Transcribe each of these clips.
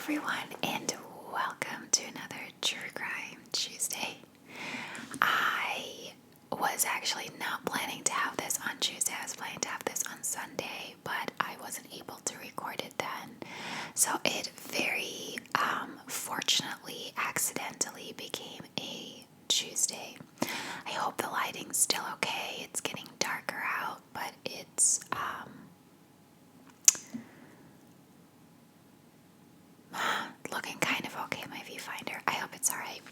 everyone, and welcome to another True Crime Tuesday. I was actually not planning to have this on Tuesday. I was planning to have this on Sunday, but I wasn't able to record it then. So it very fortunately, accidentally became a Tuesday. I hope the lighting's still okay. It's getting darker out, but it's looking kind of okay, my viewfinder. I hope it's alright.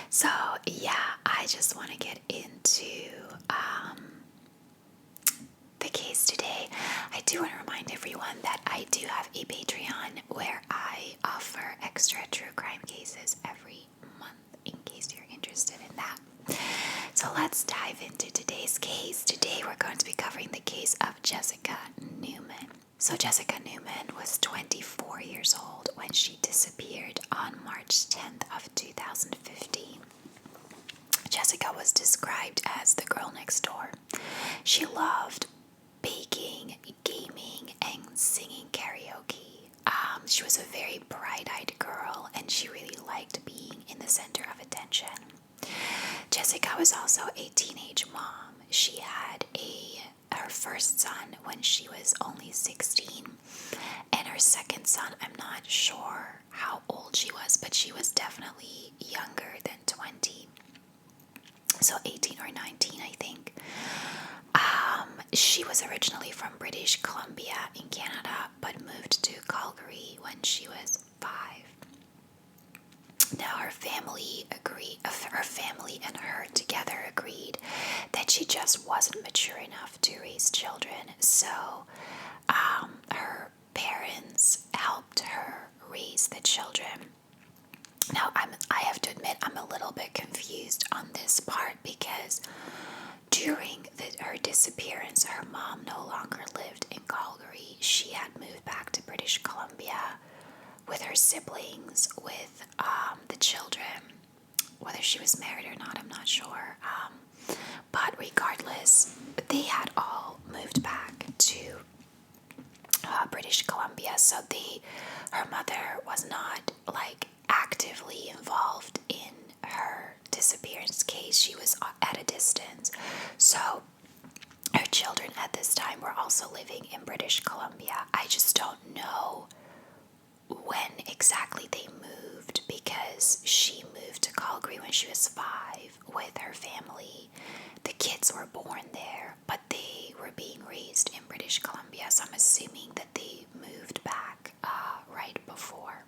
So yeah, I just want to get into the case today. I do want to remind everyone that I do have a Patreon where I offer extra true crime cases every month in case you're interested in that. So let's dive into today's case. Today we're going to be covering the case of Jessica Newman. So Jessica Newman was 24 years old when she disappeared on March 10th of 2015. Jessica was described as the girl next door. She loved baking, gaming, and singing karaoke. She was a very bright-eyed girl, and she really liked being in the center of attention. Jessica was also a teenage mom. She had her first son when she was only 16, and her second son, I'm not sure how old she was, but she was definitely younger than 20, so 18 or 19, I think. She was originally from British Columbia in Canada, but moved to Calgary when she was 5. Now her family and her together agreed that she just wasn't mature enough to raise children, so her parents helped her raise the children. Now I have to admit I'm a little bit confused on this part because during her disappearance, her mom no longer lived in Calgary. She had moved back to British Columbia with her siblings, with the children. Whether she was married or not, I'm not sure. But regardless, they had all moved back to British Columbia, so her mother was not actively involved in her disappearance case. She was at a distance. So her children at this time were also living in British Columbia. I just don't know when exactly they moved, because she moved to Calgary when she was 5 with her family. The kids were born there, but they were being raised in British Columbia, so I'm assuming that they moved back right before.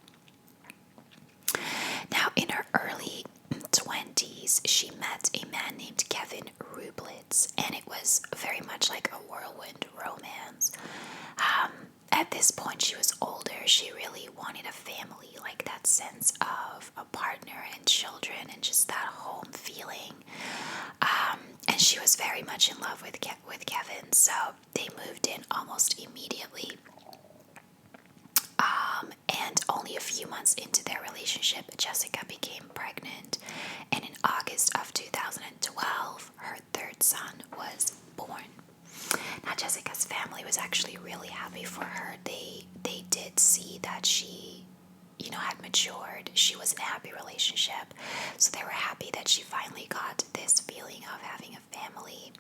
Now, in her early 20s, she met a man named Kevin Rublitz, and it was very much like a whirlwind romance. At this point, she was older. She really wanted a family, like that sense of a partner and children and just that home feeling. And she was very much in love with Kevin, so they moved in almost immediately. And only a few months into their relationship, Jessica became pregnant, and in August of 2012, her third son was born. Now, Jessica's family was actually really happy for her. They did see that she, had matured. She was in a happy relationship, so they were happy that she finally got this feeling of having a family.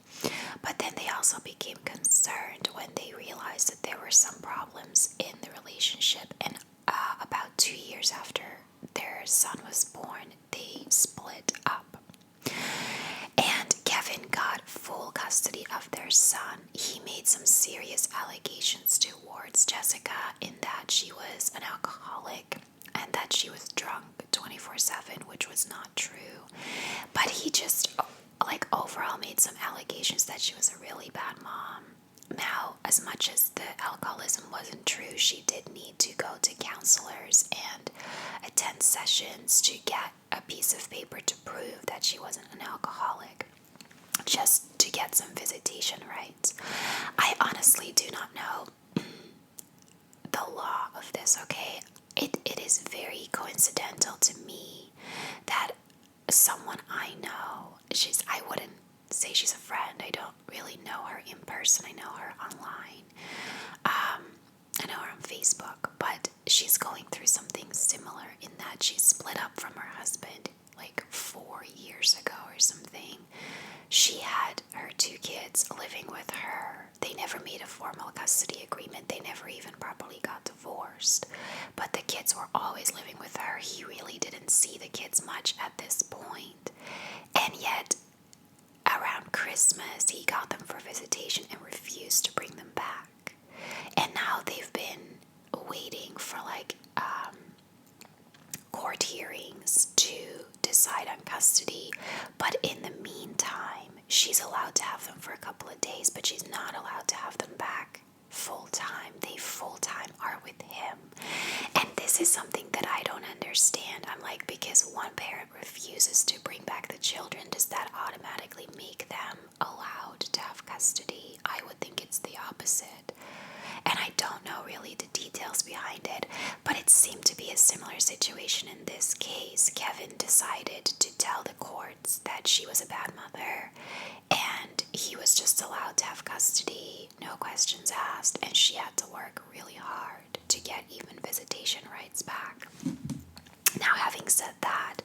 But then they also became concerned when they realized that there were some problems in the relationship, and about 2 years after their son was born, they split up. And Kevin got full custody of their son. He made some serious allegations towards Jessica in that she was an alcoholic and that she was drunk 24/7, which was not true. But he just, overall made some allegations that she was a really bad mom. Now, as much as the alcoholism wasn't true, she did need to go to counselors and attend sessions to get a piece of paper to prove that she wasn't an alcoholic, just to get some visitation rights. I honestly do not know the law of this, okay? It is very coincidental to me that someone I know, I wouldn't say she's a friend. I don't really know her in person. I know her online. I know her on Facebook, but she's going through something similar in that she split up from her husband like 4 years ago or something. She had her 2 kids living with her. They never made a formal custody agreement. They never even properly got divorced. But the kids were always living with her. He really didn't see the kids much at this point. And yet, around Christmas, he got them for visitation and refused to bring them back. And now they've been waiting for court hearings to decide on custody. But in the meantime, she's allowed to have them for a couple of days, but she's not allowed to have them back full time. They full time are with him. And this is something that I don't understand. I'm like, because one parent refuses to bring back the children, does that automatically make them allowed to have custody? I would think it's the opposite. And I don't know really the details behind it, but it seemed to be a similar situation in this case. Kevin decided to tell the courts that she was a bad mother, and he was just allowed to have custody, no questions asked, and she had to work really hard to get even visitation rights back. Now, having said that,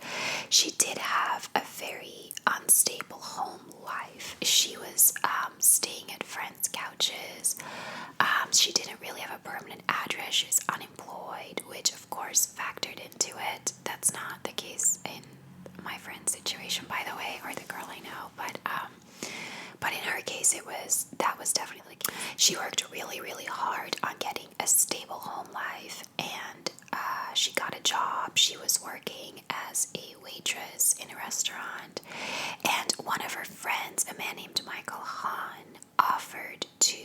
she did have a very unstable home life. She was staying at friends' couches. She didn't really have a permanent address. She was unemployed, which of course factored into it. That's not the case in my friend's situation, by the way, or the girl I know. But in her case, that was definitely the case. She worked really, really hard on getting a stable home life, and she got a job. She was working as a waitress in a restaurant, and one of her friends, a man named Michael Hahn, offered to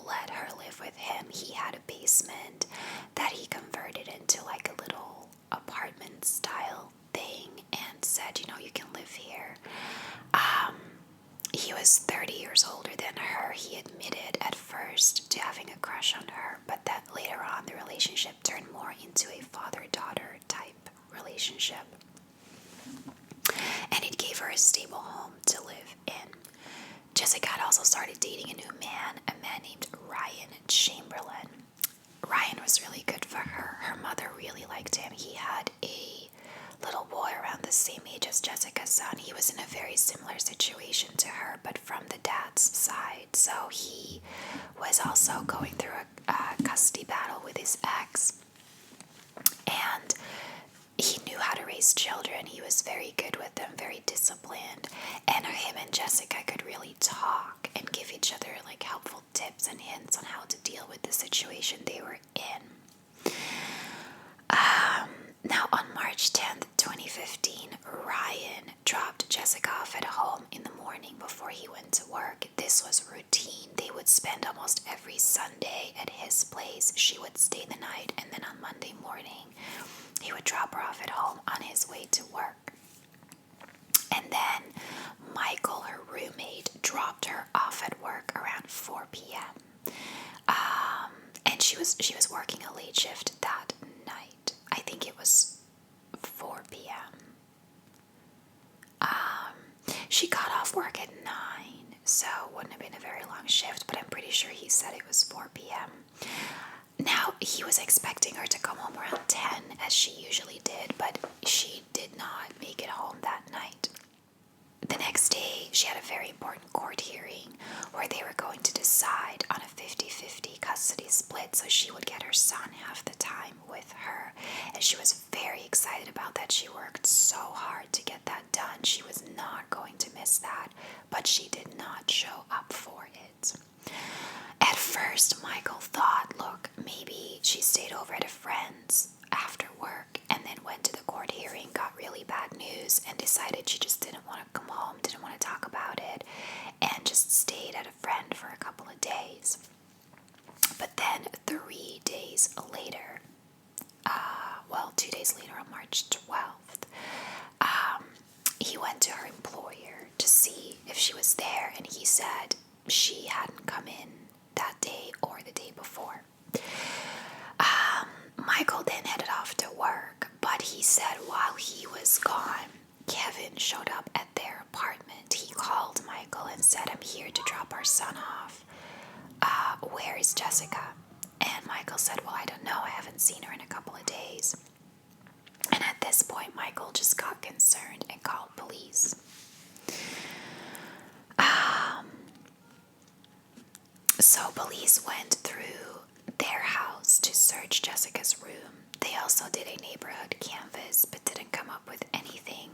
let her live with him. He had a basement that he converted into like a little apartment style thing and said, you can live here. He was 30 years older than her. He admitted at first to having a crush on her, but that later on the relationship turned more into a father-daughter type relationship. And it gave her a stable home to live in. Jessica had also started dating a new man, a man named Ryan Chamberlain. Ryan was really good for her. Her mother really liked him. He had a little boy around the same age as Jessica's son. He was in a very similar situation to her, but from the dad's side. So he was also going through a custody battle with his ex. And he knew how to raise children. He was very good with them, very disciplined. And him and Jessica could really talk and give each other like helpful tips and hints on how to deal with the situation they were in. Now, on March 10th, 2015, Ryan dropped Jessica off at home in the morning before he went to work. This was routine. They would spend almost every Sunday at his place. She would stay the night, and then on Monday morning, he would drop her off at home on his way to work. And then Michael, her roommate, dropped her off at work around 4 p.m. And she was working a late shift that night. I think it was 4 p.m. She got off work at 9, so it wouldn't have been a very long shift, but I'm pretty sure he said it was 4 p.m. Now, he was expecting her to come home around 10, as she usually did, but she did not make it home that night. The next day, she had a very important court hearing where they were going to decide on a 50-50 custody split, so she would get her son half the time with her. And she was very excited about that. She worked so hard to get that done. She was not going to miss that, but she did not show up for it. At first, Michael thought, look, maybe she stayed over at a friend's after work and then went to the court hearing, got really bad news, and decided she just didn't want to come home, didn't want to talk about it, and just stayed at a friend for a couple of days. But then 3 days later, 2 days later on March 12th, he went to her employer to see if she was there, and he said she hadn't come in that day or the day before. Michael then headed off to work, but he said while he was gone, Kevin showed up at their apartment. He called Michael and said, I'm here to drop our son off. Where is Jessica? And Michael said, well, I don't know. I haven't seen her in a couple of days. And at this point, Michael just got concerned and called police. So police went through their house to search Jessica's room. They also did a neighborhood canvass, but didn't come up with anything.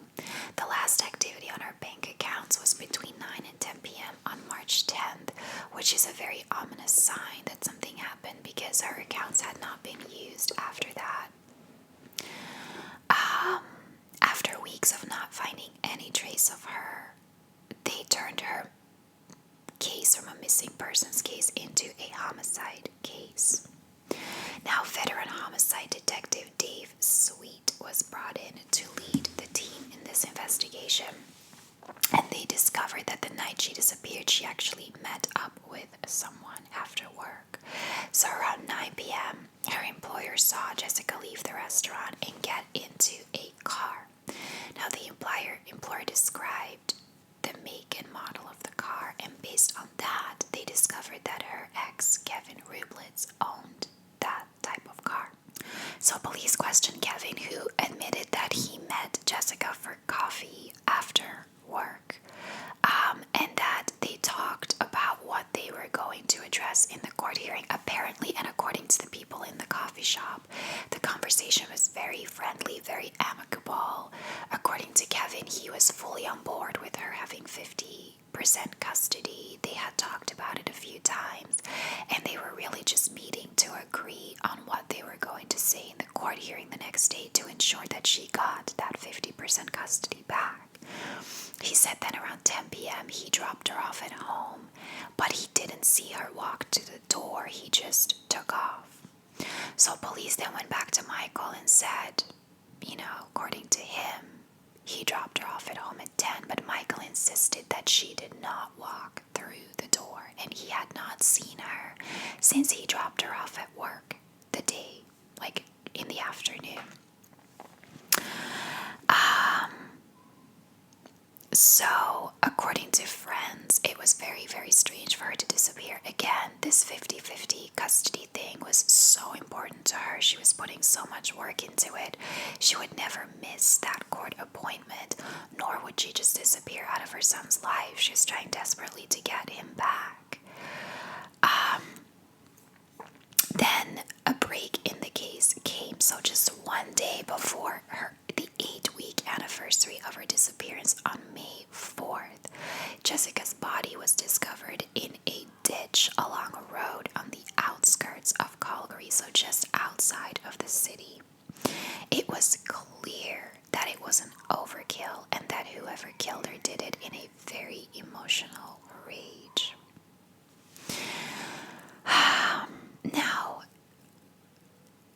The last activity on her bank accounts was between 9 and 10 p.m. on March 10th, which is a very ominous sign that something happened because her accounts had not been used after that. After weeks of not finding any trace of her, they turned her case from a missing persons case into a homicide case. Now, veteran homicide detective Dave Sweet was brought in to lead the team in this investigation, and they discovered that the night she disappeared, she actually met up with someone after work. So around 9 p.m., her employer saw Jessica leave the restaurant and get into a car. Now, the employer described the make and model of the car, and based on that, they discovered that her ex, Kevin Rublitz, owned that type of car. So police questioned Kevin, who admitted that he met Jessica for coffee after work, and that they talked about what they were going to address in the court hearing. Apparently, and according to the people in the coffee shop, the conversation was very friendly, very amicable. According to Kevin, he was fully on board with her having 50% custody. They had talked about it a few times, and they were really just meeting to agree on what they were going to say in the court hearing the next day to ensure that she got that 50% custody back. He said then around 10 p.m. he dropped her off at home, but he didn't see her walk to the door. He just took off. So police then went back to Michael and said, according to him, he dropped her off at home at 10, but Michael insisted that she did not walk through the door, and he had not seen her since he dropped her off at work the day, like in the afternoon. So, according to friends, it was very, very strange for her to disappear. Again, this 50-50 custody thing was so important to her. She was putting so much work into it. She would never miss that court appointment, nor would she just disappear out of her son's life. She was trying desperately to get him back. Then a break in the case came. So just one day before the 8-week anniversary of her disappearance on May 4th, Jessica's body was discovered in a ditch along a road on the outskirts of Calgary, so just outside of the city. It was clear that it was an overkill and that whoever killed her did it in a very emotional rage. Now,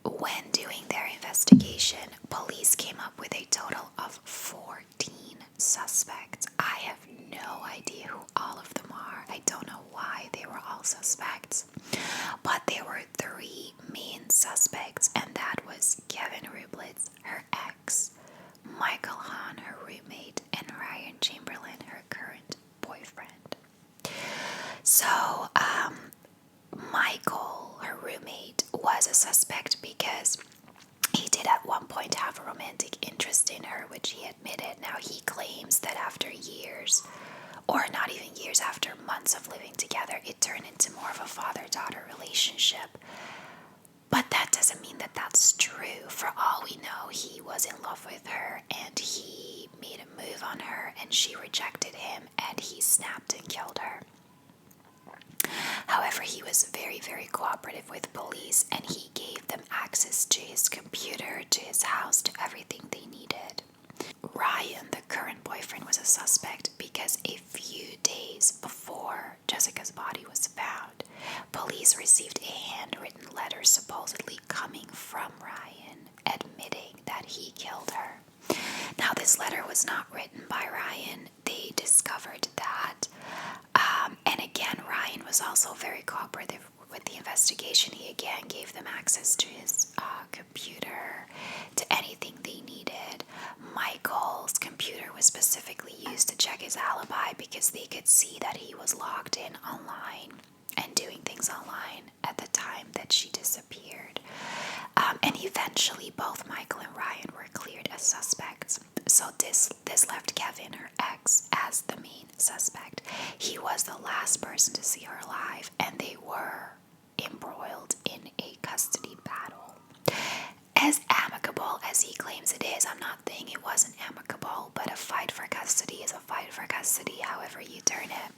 when doing their investigation, police came up with a total of 14 suspects. I have no idea who all of them are. I don't know why they were all suspects. But there were 3 main suspects, and that was Kevin Rublitz, her ex, Michael Hahn, her roommate, and Ryan Chamberlain, her current boyfriend. So, Michael, her roommate, was a suspect because he did at one point have a romantic interest in her, which he admitted. Now, he claims that after years, or not even years, after months of living together, it turned into more of a father-daughter relationship. But that doesn't mean that that's true. For all we know, he was in love with her, and he made a move on her, and she rejected him, and he snapped and killed her. However, he was very, very cooperative with police, and he gave them access to his computer, to his house, to everything they needed. Ryan, the current boyfriend, was a suspect because a few days before Jessica's body was found, police received a handwritten letter supposedly coming from Ryan admitting that he killed her. Now, this letter was not written by Ryan. They discovered that. And again, Ryan was also very cooperative with the investigation. He again gave them access to his computer, to anything they needed. Michael's computer was specifically used to check his alibi because they could see that he was logged in online and doing things online at the time that that she disappeared. And eventually, both Michael and Ryan were cleared as suspects. So this left Kevin, her ex, as the main suspect. He was the last person to see her alive, and they were embroiled in a custody battle. As amicable as he claims it is, I'm not saying it wasn't amicable, but a fight for custody is a fight for custody, however you turn it.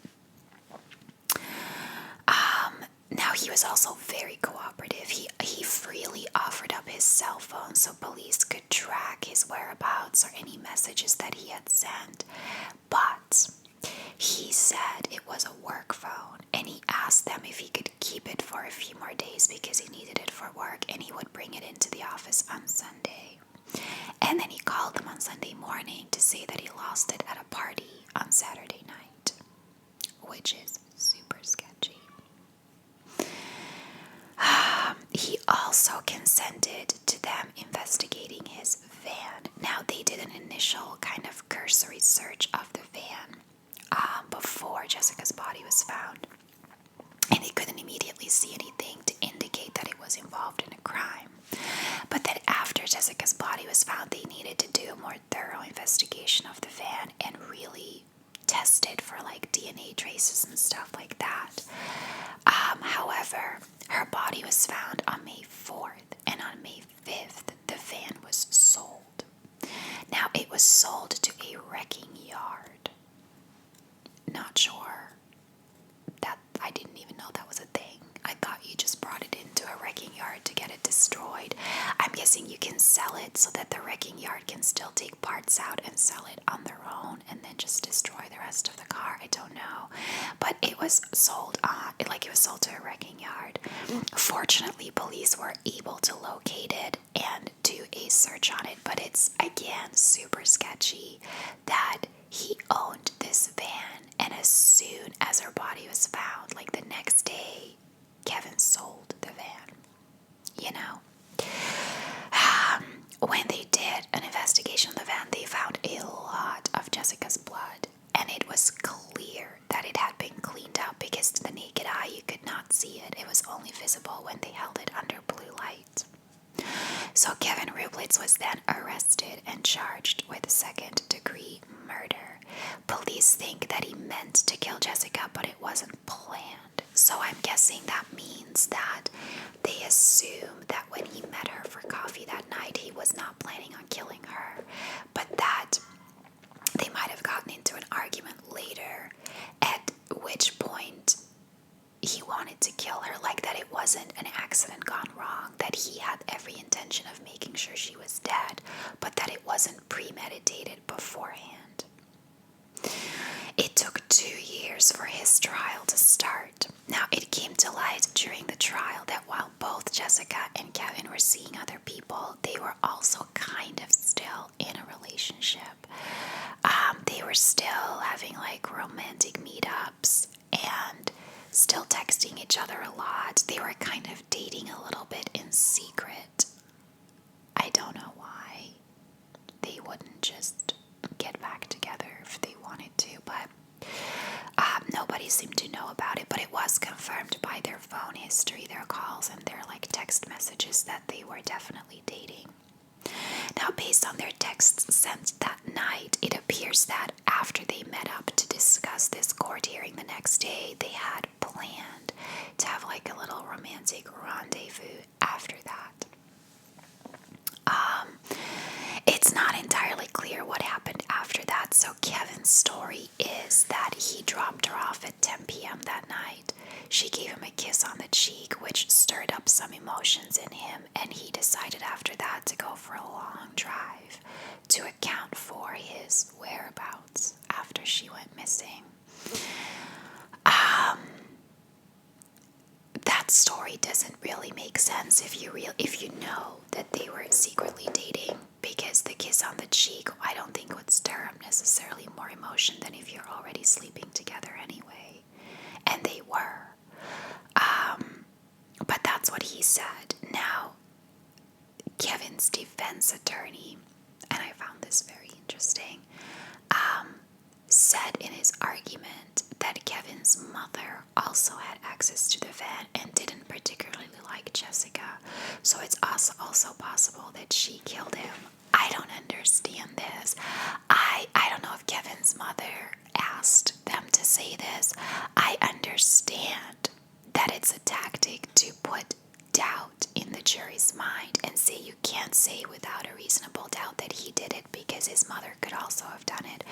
Now, he was also very cooperative. He freely offered up his cell phone so police could track his whereabouts or any messages that he had sent. But he said it was a work phone, and he asked them if he could keep it for a few more days because he needed it for work, and he would bring it into the office on Sunday. And then he called them on Sunday morning to say that he lost it at a party on Saturday night, which is super sketchy. He also consented to them investigating his van. Now, they did an initial kind of cursory search of the van before Jessica's body was found, and they couldn't immediately see anything to indicate that it was involved in a crime. But then after Jessica's body was found, they needed to do a more thorough investigation of the van and really test it for like DNA traces and stuff like that. However, her body was found on May 4th, and on May 5th, the van was sold. Now, it was sold to a wrecking yard. Not sure. I didn't even know that was a thing. I thought you just brought it into a wrecking yard to get it destroyed. I'm guessing you can sell it so that the wrecking yard can still take parts out and sell it on their own and then just destroy the rest of the car. I don't know. But it was sold to a wrecking yard. Fortunately, police were able to locate it and do a search on it, but it's, again, super sketchy that he owned this van, and as soon as her body was found, like the next day, Kevin sold the van. You know? When they did an investigation of the van, they found a lot of Jessica's blood, and it was clear that it had been cleaned up because to the naked eye you could not see it. It was only visible when they held it under blue light. So Kevin Rublitz was then arrested and charged with second-degree murder. Police think that he meant to kill Jessica, but it wasn't planned. So I'm guessing that means that they assume that when he met her for coffee that night, he was not planning on killing her, but that they might have gotten into an argument later, at which point he wanted to kill her, like that it wasn't an accident gone wrong, that he had every intention of making sure she was dead, but that it wasn't premeditated beforehand. It took 2 years for his trial to start. Now, it came to light during the trial that while both Jessica and Kevin were seeing other people, they were also kind of still in a relationship. They were still having like romantic meetups and still texting each other a lot. They were kind of dating a little bit in secret. I don't know why. They wouldn't just get back together if they wanted to, but nobody seemed to know about it. But it was confirmed by their phone history, their calls, and their like text messages that they were definitely dating. Now, based on their texts sent that night, it appears that after they met up to discuss this court hearing the next day, they had planned to have like a little romantic rendezvous after that. It's not entirely clear what happened after that, so Kevin's story is that he dropped her off at 10 p.m. that night. She gave him a kiss on the cheek, which stirred up some emotions in him, and he decided after that to go for a long drive to account for his whereabouts after she went missing. That story doesn't really make sense if you know that they were secretly dating, because the kiss on the cheek I don't think would stir up necessarily more emotion than if you're already sleeping together anyway. And they were. But that's what he said. Now, Kevin's defense attorney, and I found this very interesting, said in his argument that Kevin's mother also had access to the van and didn't particularly like Jessica. So it's also possible that she killed him. I don't understand this. I don't know if Kevin's mother asked them to say this. I understand that it's a tactic to put doubt in the jury's mind and say you can't say without a reasonable doubt that he did it because his mother could also have done it.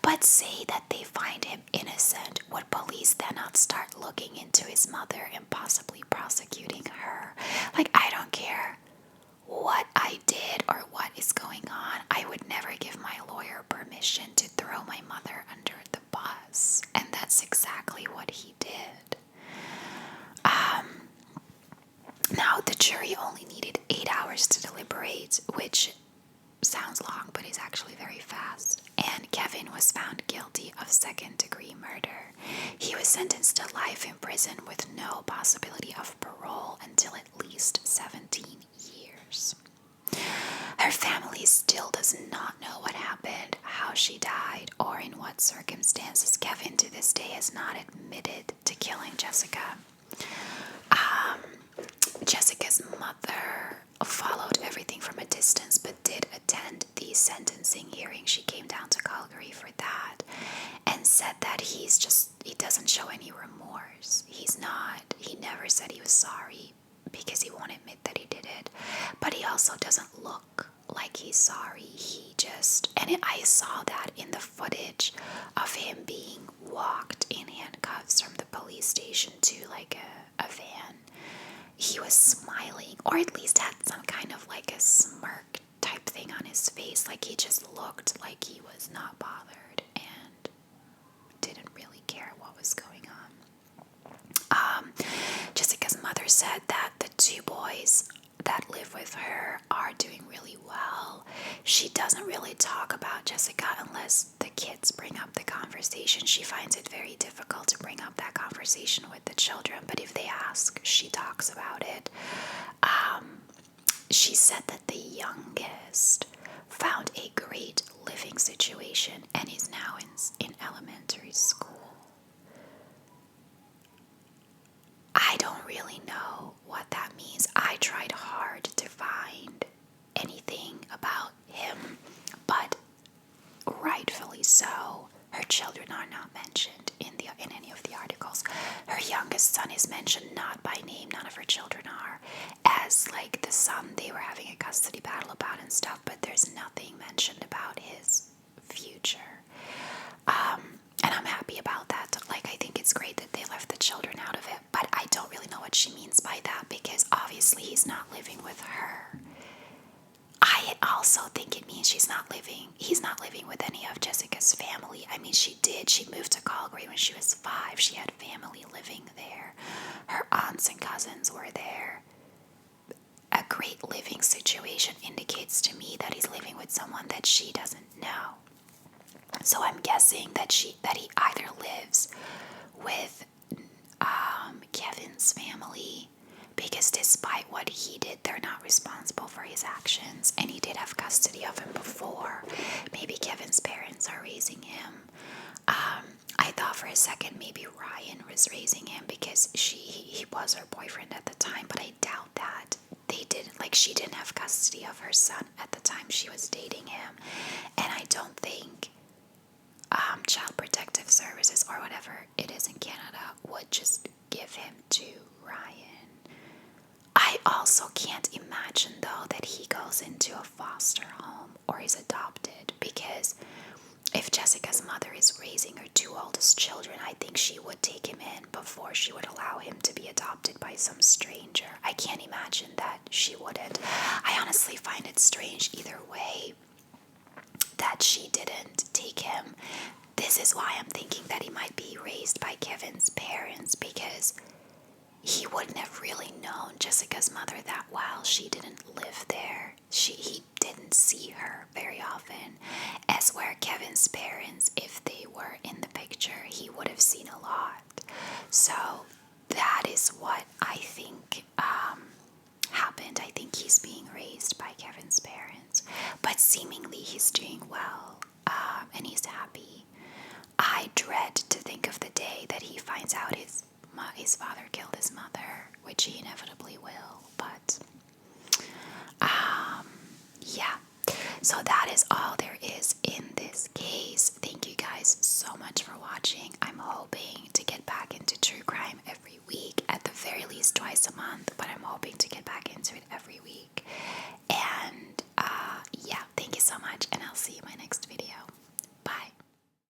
But say that they find him innocent, would police then not start looking into his mother and possibly prosecuting her? Like, I don't care what I did or what is going on. I would never give my lawyer permission to throw my mother under the bus. And that's exactly what he did. Now, the jury only needed 8 hours to deliberate, which sounds long, but is actually very fast. And Kevin was found guilty of second-degree murder. He was sentenced to life in prison with no possibility of parole until at least 17 years. Her family still does not know what happened, how she died, or in what circumstances. Kevin to this day has not admitted to killing Jessica. Jessica's mother followed everything from a distance but did attend the sentencing hearing. She came down to Calgary for that and said that he doesn't show any remorse. He never said he was sorry because he won't admit that he did it, but he also doesn't look like he's sorry. I saw that in the footage of him being walked in handcuffs from the police station to like a van. He was smiling, or at least had some kind of like a smirk type thing on his face. Like he just looked like he was not bothered and didn't really care what was going on. Jessica's mother said that the 2 boys that live with her are doing really well. She doesn't really talk about Jessica unless the kids bring up the conversation. She finds it very difficult to bring up that conversation with the children, but if they ask, she talks about it. She said that the youngest found a great living situation and is now in elementary school. I don't really know what that means. I tried hard to find anything about him, but rightfully so, her children are not mentioned in any of the articles. Her youngest son is mentioned not by name. None of her children are, as like the son they were having a custody battle about and stuff, but there's nothing mentioned about his future. And I'm happy about that. Like, I think it's great that they left the children out of it, but I don't really know what she means by that because obviously he's not living with her. I also think it means he's not living with any of Jessica's family. I mean, she moved to Calgary when she was 5. She had family living there. Her aunts and cousins were there. A great living situation indicates to me that he's living with someone that she doesn't know. So I'm guessing that he either lives with Kevin's family, because despite what he did, they're not responsible for his actions, and he did have custody of him before. Maybe Kevin's parents are raising him. I thought for a second maybe Ryan was raising him because he was her boyfriend at the time, but I doubt that. She didn't have custody of her son at the time she was dating him, and I don't think Child Protective Services or whatever it is in Canada would just give him to Ryan. I also can't imagine though that he goes into a foster home or is adopted, because if Jessica's mother is raising her 2 oldest children, I think she would take him in before she would allow him to be adopted by some stranger. I can't imagine that she wouldn't. I honestly find it strange either way that she didn't take him. This is why I'm thinking that he might be raised by Kevin's parents, because he wouldn't have really known Jessica's mother that well. She didn't live there. He didn't see her very often. As where Kevin's parents, if they were in the picture, he would have seen a lot. So that is what I think happened. I think he's being raised by Kevin's parents, but seemingly he's doing well, and he's happy. I dread to think of the day that he finds out his father killed his mother, which he inevitably will. But yeah, so that is all there is in this case. Thank you guys so much for watching. I'm hoping